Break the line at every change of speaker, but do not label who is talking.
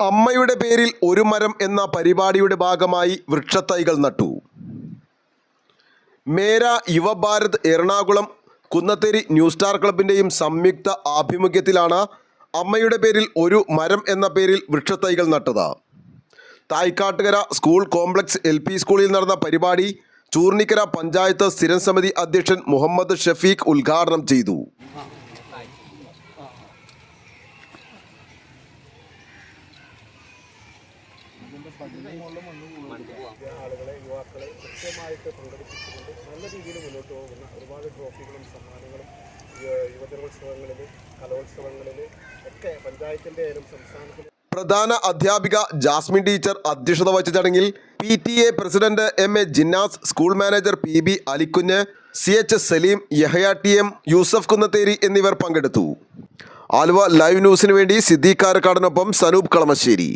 അമ്മയുടെ പേരിൽ ഒരു മരം എന്ന പരിപാടിയുടെ ഭാഗമായി വൃക്ഷത്തൈകൾ നട്ടു. മേരാ യുവഭാരത് എറണാകുളം കുന്നത്തേരി ന്യൂ സ്റ്റാർ ക്ലബിൻ്റെയും സംയുക്ത ആഭിമുഖ്യത്തിലാണ് അമ്മയുടെ പേരിൽ ഒരു മരം എന്ന പേരിൽ വൃക്ഷത്തൈകൾ നട്ടത്. തായ്ക്കാട്ടുകര സ്കൂൾ കോംപ്ലക്സ് LP സ്കൂളിൽ നടന്ന പരിപാടി ചൂർണിക്കര പഞ്ചായത്ത് സ്ഥിരം സമിതി അധ്യക്ഷൻ മുഹമ്മദ് ഷഫീഖ് ഉദ്ഘാടനം ചെയ്തു.
ആളുകളെ യുവാക്കളെ കൃത്യമായിട്ട് പങ്കെടുപ്പിച്ചുകൊണ്ട് നല്ല രീതിയിൽ മുന്നോട്ട് പോകുന്ന ഒരുപാട് ട്രോഫികളും സമ്മാനങ്ങളും യുവജനോത്സവങ്ങളിൽ കലോത്സവങ്ങളിൽ ഒക്കെ പഞ്ചായത്തിൻ്റെ ആയാലും സംസ്ഥാനത്തിൻ്റെ
പ്രധാന അധ്യാപിക ജാസ്മിൻ ടീച്ചർ അധ്യക്ഷത വഹിച്ച ചടങ്ങിൽ PTA president MA Jinnas, school manager PB Alikunju, CH Saleem, Yahya TM, Yusuf Kunnatheri എന്നിവർ പങ്കെടുത്തു. ആലുവ ലൈവ് ന്യൂസിനു വേണ്ടി സിദ്ദീഖ് കാരക്കാടിനൊപ്പം സനൂപ് കളമശ്ശേരി.